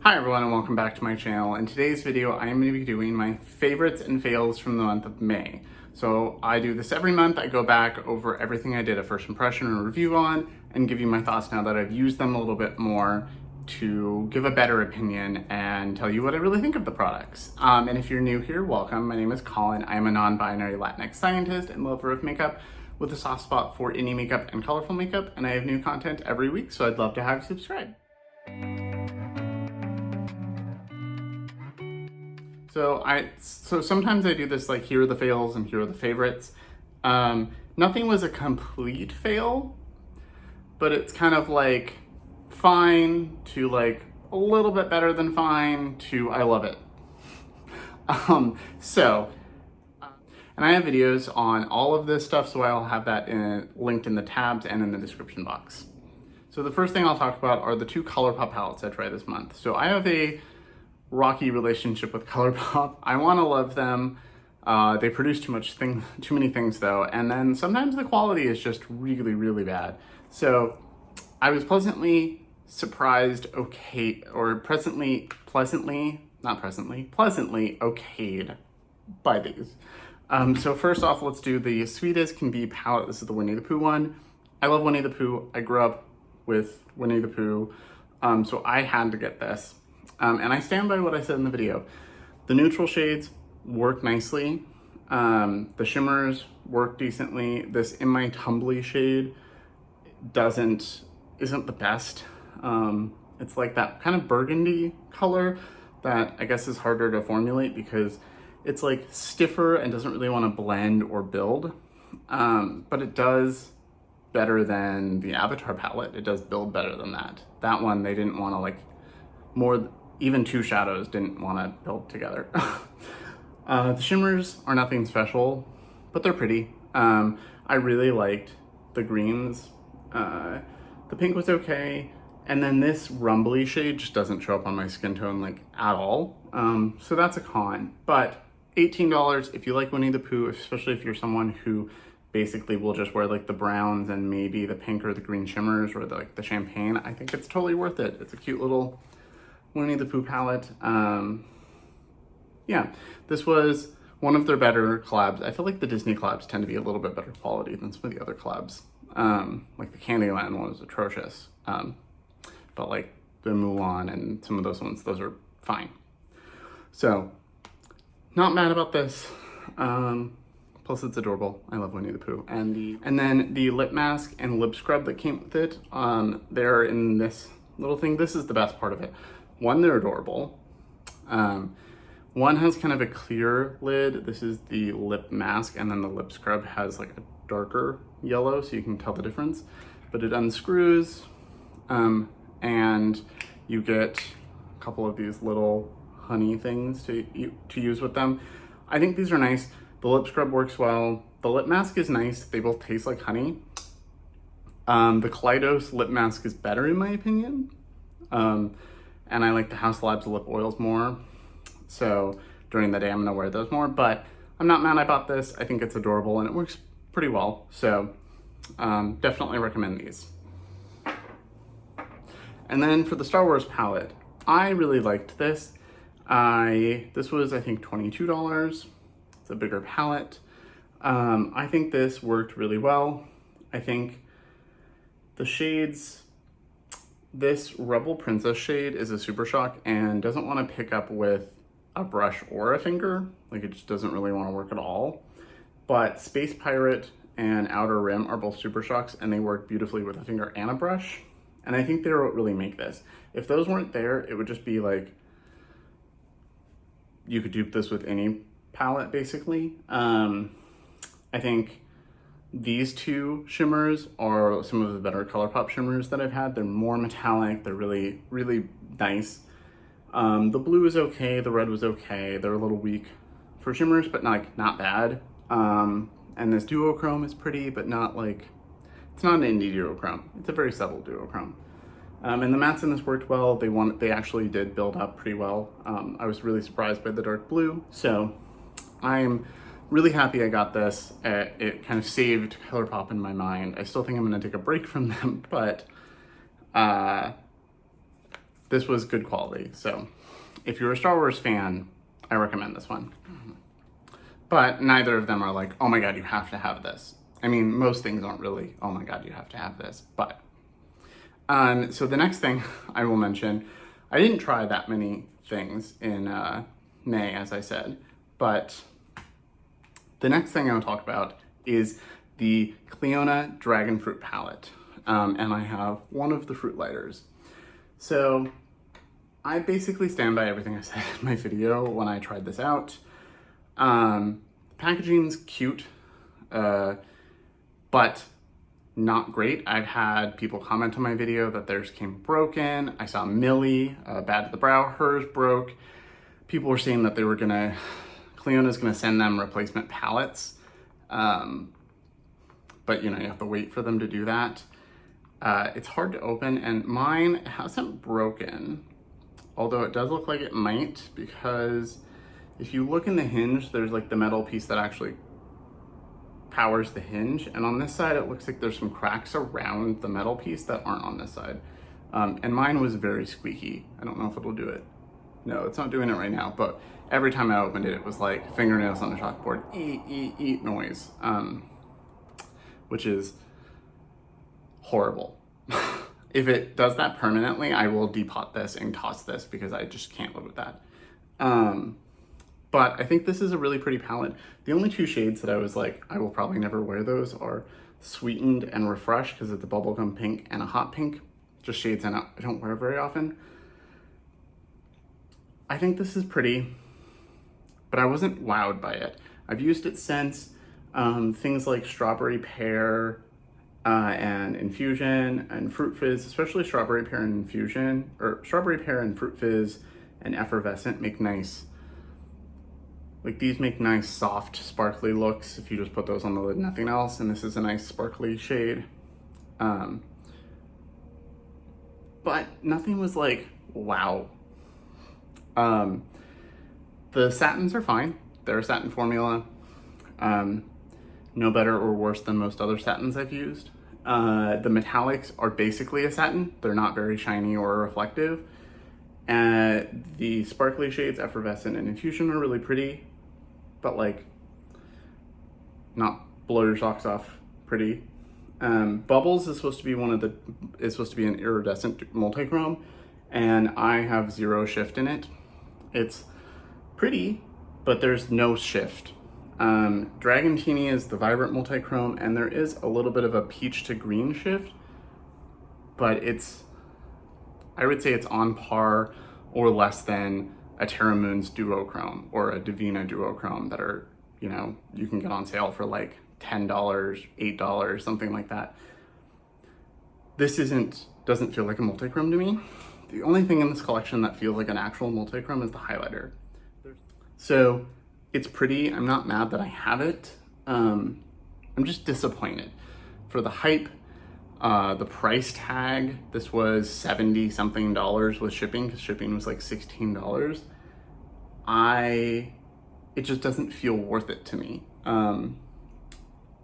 Hi everyone and welcome back to my channel. In today's video, I am going to be doing my favorites and fails from the month of May. So I do this every month. I go back over everything I did a first impression or review on and give you my thoughts now that I've used them a little bit more to give a better opinion and tell you what I really think of the products. And if you're new here, welcome. My name is Colin. I am a non-binary Latinx scientist and lover of makeup with a soft spot for indie makeup and colorful makeup, and I have new content every week, so I'd love to have you subscribe. So sometimes I do this like, here are the fails and here are the favorites. Nothing was a complete fail, but it's kind of like fine to like a little bit better than fine to I love it. And I have videos on all of this stuff, so I'll have that linked in the tabs and in the description box. So the first thing I'll talk about are the two Colourpop palettes I tried this month. So I have a rocky relationship with Colourpop. I want to love them. They produce too many things though, and then sometimes the quality is just really, really bad. So I was pleasantly surprised, pleasantly okayed by these. So first off, let's do the Sweetest Can Be Palette. This is the Winnie the Pooh one. I love Winnie the Pooh. I grew up with Winnie the Pooh, so I had to get this. And I stand by what I said in the video. The neutral shades work nicely. The shimmers work decently. This In My Tumbly shade isn't the best. It's like that kind of burgundy color that I guess is harder to formulate because it's like stiffer and doesn't really want to blend or build. But it does better than the Avatar palette. It does build better than that. That one, they didn't want to like even two shadows didn't want to build together. The shimmers are nothing special, but they're pretty. I really liked the greens. The pink was okay. And then this rumbly shade just doesn't show up on my skin tone like at all. So that's a con, but $18 if you like Winnie the Pooh, especially if you're someone who basically will just wear like the browns and maybe the pink or the green shimmers or the champagne. I think it's totally worth it. It's a cute little Winnie the Pooh palette. Yeah, this was one of their better collabs. I feel like the Disney collabs tend to be a little bit better quality than some of the other collabs. Like the Candyland one was atrocious. But like the Mulan and some of those ones, those are fine. So, not mad about this. Plus it's adorable. I love Winnie the Pooh. And then the lip mask and lip scrub that came with it, they're in this little thing. This is the best part of it. One, they're adorable. One has kind of a clear lid. This is the lip mask, and then the lip scrub has like a darker yellow, so you can tell the difference. But it unscrews, and you get a couple of these little honey things to use with them. I think these are nice. The lip scrub works well. The lip mask is nice. They both taste like honey. The Kaleidos lip mask is better in my opinion. And I like the House Labs lip oils more. So during the day, I'm gonna wear those more, but I'm not mad I bought this. I think it's adorable and it works pretty well. So definitely recommend these. And then for the Star Wars palette, I really liked this. This was, I think, $22. It's a bigger palette. I think this worked really well. I think the shades, this Rebel Princess shade is a super shock and doesn't want to pick up with a brush or a finger. Like it just doesn't really want to work at all. But Space Pirate and Outer Rim are both super shocks and they work beautifully with a finger and a brush. And I think they're what really make this. If those weren't there, it would just be like, you could dupe this with any palette basically. I think these two shimmers are some of the better Colourpop shimmers that I've had. They're more metallic. They're really, really nice. The blue is okay. The red was okay. They're a little weak for shimmers, but not bad. And this duochrome is pretty, but not like, it's not an indie duochrome. It's a very subtle duochrome. And the mattes in this worked well. They actually did build up pretty well. I was really surprised by the dark blue. So I'm really happy I got this. It kind of saved Colourpop in my mind. I still think I'm gonna take a break from them, but this was good quality. So if you're a Star Wars fan, I recommend this one. But neither of them are like, oh my God, you have to have this. I mean, most things aren't really, oh my God, you have to have this, but. So the next thing I will mention, I didn't try that many things in May, as I said, but the next thing I'll talk about is the Clionadh Dragon Fruit Palette. And I have one of the fruit lighters. So I basically stand by everything I said in my video when I tried this out. The packaging's cute, but not great. I've had people comment on my video that theirs came broken. I saw Millie, Bad to the Brow, hers broke. People were saying that Clionadh's gonna send them replacement palettes. But you know, you have to wait for them to do that. It's hard to open, and mine hasn't broken, although it does look like it might, because if you look in the hinge, there's like the metal piece that actually powers the hinge, and on this side it looks like there's some cracks around the metal piece that aren't on this side. And mine was very squeaky. I don't know if it'll do it. No, it's not doing it right now, but every time I opened it, it was like fingernails on the chalkboard, eat noise, which is horrible. If it does that permanently, I will depot this and toss this because I just can't live with that. But I think this is a really pretty palette. The only two shades that I was like, I will probably never wear those are Sweetened and Refreshed, because it's a bubblegum pink and a hot pink. Just shades I don't wear very often. I think this is pretty, but I wasn't wowed by it. I've used it since. Things like Strawberry Pear and Infusion and Fruit Fizz, especially Strawberry Pear and Infusion, or Strawberry Pear and Fruit Fizz and Effervescent make nice, like these make nice soft sparkly looks if you just put those on the lid, nothing else, and this is a nice sparkly shade. But nothing was like, wow. The satins are fine. They're a satin formula. No better or worse than most other satins I've used. The metallics are basically a satin. They're not very shiny or reflective. The sparkly shades, Effervescent and Infusion, are really pretty, but like not blow your socks off pretty. Bubbles is supposed to be an iridescent multichrome, and I have zero shift in it. It's pretty, but there's no shift. Dragantini is the vibrant multichrome, and there is a little bit of a peach to green shift, but I would say it's on par or less than a Terra Moon's duochrome or a Divina duochrome that are, you know, you can get on sale for like $10, $8, something like that. This doesn't feel like a multichrome to me. The only thing in this collection that feels like an actual multichrome is the highlighter. So it's pretty. I'm not mad that I have it. I'm just disappointed. For the hype, the price tag, this was $70 something with shipping, because shipping was like $16. It just doesn't feel worth it to me.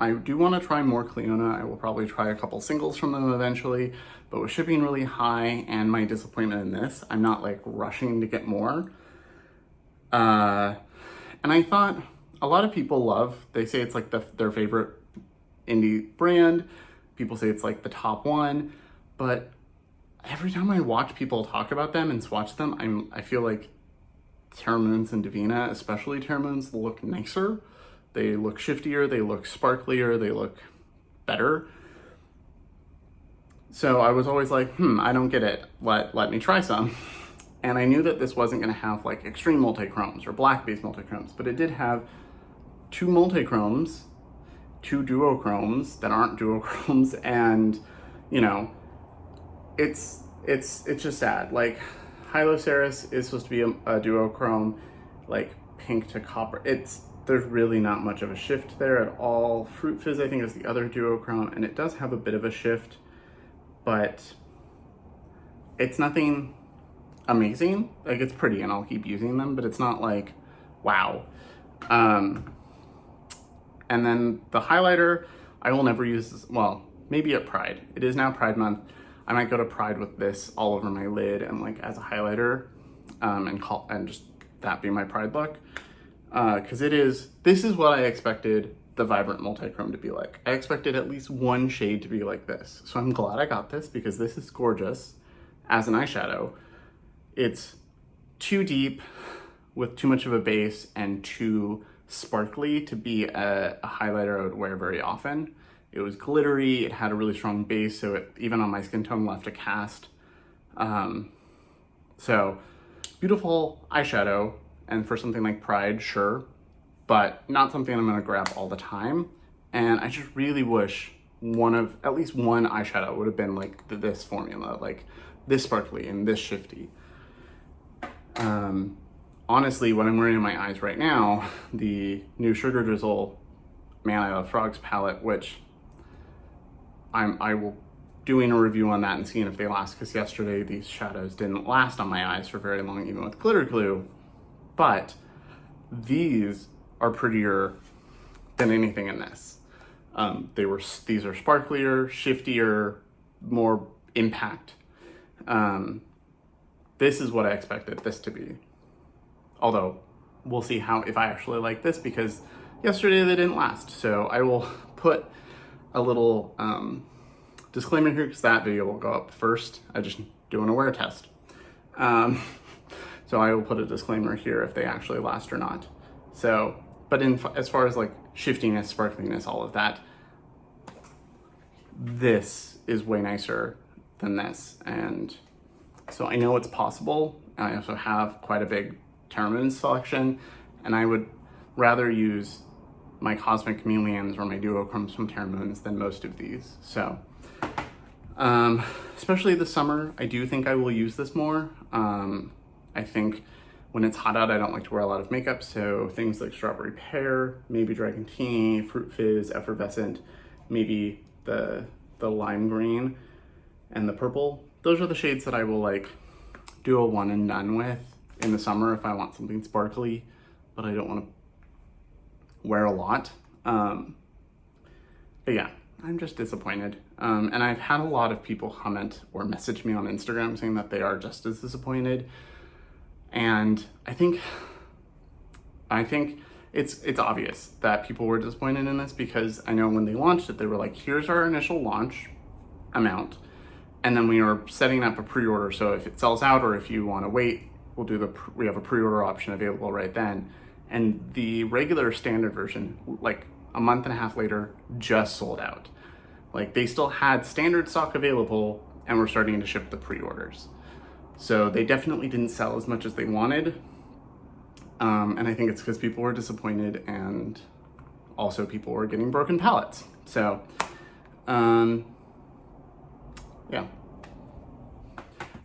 I do want to try more Clionadh. I will probably try a couple singles from them eventually, but with shipping really high and my disappointment in this, I'm not like rushing to get more. And I thought a lot of people they say it's like their favorite indie brand. People say it's like the top one, but every time I watch people talk about them and swatch them, I feel like Terra Moons and Divina, especially Terra Moons, look nicer. They look shiftier, they look sparklier, they look better. So I was always like, I don't get it. Let me try some. And I knew that this wasn't gonna have like extreme multichromes or black-based multichromes, but it did have two multichromes, two duochromes that aren't duochromes, and you know, it's just sad. Like Hyloceris is supposed to be a duochrome, like pink to copper. There's really not much of a shift there at all. Fruit Fizz, I think, is the other duochrome, and it does have a bit of a shift, but it's nothing amazing. Like, it's pretty and I'll keep using them, but it's not like, wow. And then the highlighter, I will never use this, well, maybe at Pride. It is now Pride Month. I might go to Pride with this all over my lid and like as a highlighter, and just that be my Pride look. Because this is what I expected the Vibrant Multichrome to be like. I expected at least one shade to be like this. So I'm glad I got this because this is gorgeous as an eyeshadow. It's too deep with too much of a base and too sparkly to be a highlighter I would wear very often. It was glittery, it had a really strong base, so it, even on my skin tone, left a cast. So, beautiful eyeshadow, and for something like Pride, sure, but not something I'm gonna grab all the time. And I just really wish at least one eyeshadow would have been like this formula, like this sparkly and this shifty. Honestly, what I'm wearing in my eyes right now, the new Sugar Drizzle Man I Love Frogs palette, which I will doing a review on that and seeing if they last, because yesterday these shadows didn't last on my eyes for very long, even with glitter glue. But these are prettier than anything in this. These are sparklier, shiftier, more impact. This is what I expected this to be. Although, we'll see if I actually like this, because yesterday they didn't last. So I will put a little disclaimer here, because that video will go up first. I just doing a wear test. So I will put a disclaimer here if they actually last or not. So, but as far as like shiftiness, sparkliness, all of that, this is way nicer than this. And so I know it's possible. I also have quite a big Terramune selection, and I would rather use my Cosmic Chameleons or my duochromes from Terramunes than most of these. So, especially this summer, I do think I will use this more. I think when it's hot out, I don't like to wear a lot of makeup, so things like Strawberry Pear, maybe Dragon Tea, Fruit Fizz, Effervescent, maybe the lime green and the purple. Those are the shades that I will like do a one and done with in the summer if I want something sparkly, but I don't want to wear a lot. But yeah, I'm just disappointed. And I've had a lot of people comment or message me on Instagram saying that they are just as disappointed. And I think it's obvious that people were disappointed in this, because I know when they launched it, they were like, here's our initial launch amount. And then we are setting up a pre-order. So if it sells out, or if you want to wait, we have a pre-order option available right then. And the regular standard version, like a month and a half later, just sold out. Like they still had standard stock available and were starting to ship the pre-orders. So they definitely didn't sell as much as they wanted. And I think it's because people were disappointed, and also people were getting broken palettes. So, yeah.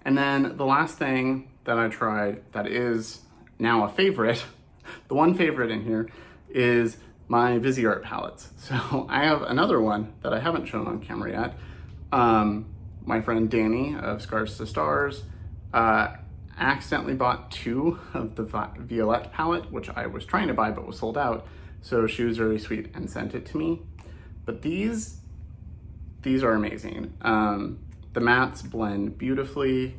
And then the last thing that I tried that is now a favorite, the one favorite in here, is my Viseart palettes. So I have another one that I haven't shown on camera yet. My friend Danny of Scars to Stars accidentally bought 2 of the Violette palette, which I was trying to buy but was sold out. So she was very sweet and sent it to me. But these are amazing. The mattes blend beautifully.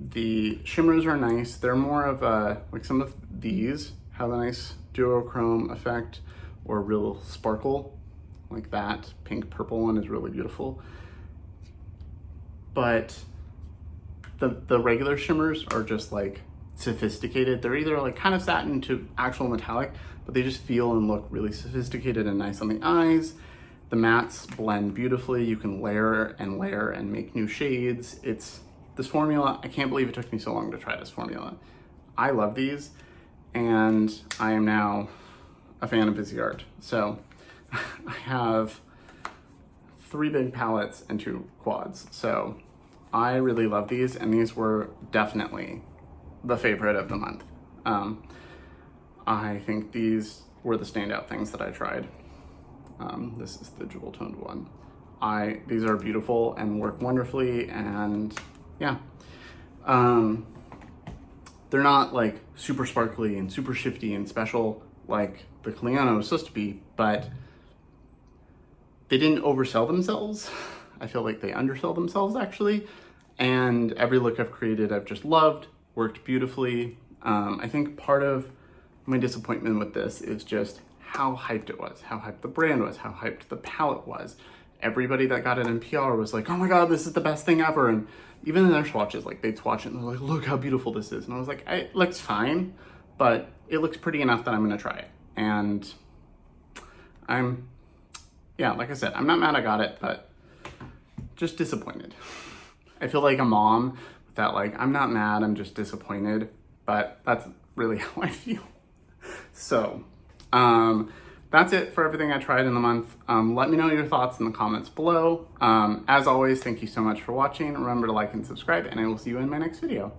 The shimmers are nice. They're more of a, like some of these have a nice duochrome effect or real sparkle, like that pink purple one is really beautiful. But the regular shimmers are just like sophisticated. They're either like kind of satin to actual metallic, but they just feel and look really sophisticated and nice on the eyes. The mattes blend beautifully. You can layer and make new shades. This formula, I can't believe it took me so long to try this formula. I love these, and I am now a fan of Viseart. So I have 3 big palettes and 2 quads. So I really love these, and these were definitely the favorite of the month. I think these were the standout things that I tried. This is the jewel toned one. These are beautiful and work wonderfully, and yeah. They're not like super sparkly and super shifty and special like the Cleano was supposed to be, but they didn't oversell themselves. I feel like they undersell themselves actually. And every look I've created, I've just loved, worked beautifully. I think part of my disappointment with this is just how hyped it was, how hyped the brand was, how hyped the palette was. Everybody that got it in PR was like, oh my God, this is the best thing ever. And even in their swatches, like they'd swatch it and they're like, look how beautiful this is. And I was like, it looks fine, but it looks pretty enough that I'm gonna try it. And yeah, like I said, I'm not mad I got it, but just disappointed. I feel like a mom with that, like, I'm not mad, I'm just disappointed, but that's really how I feel. So, that's it for everything I tried in the month. Let me know your thoughts in the comments below. As always, thank you so much for watching. Remember to like and subscribe, and I will see you in my next video.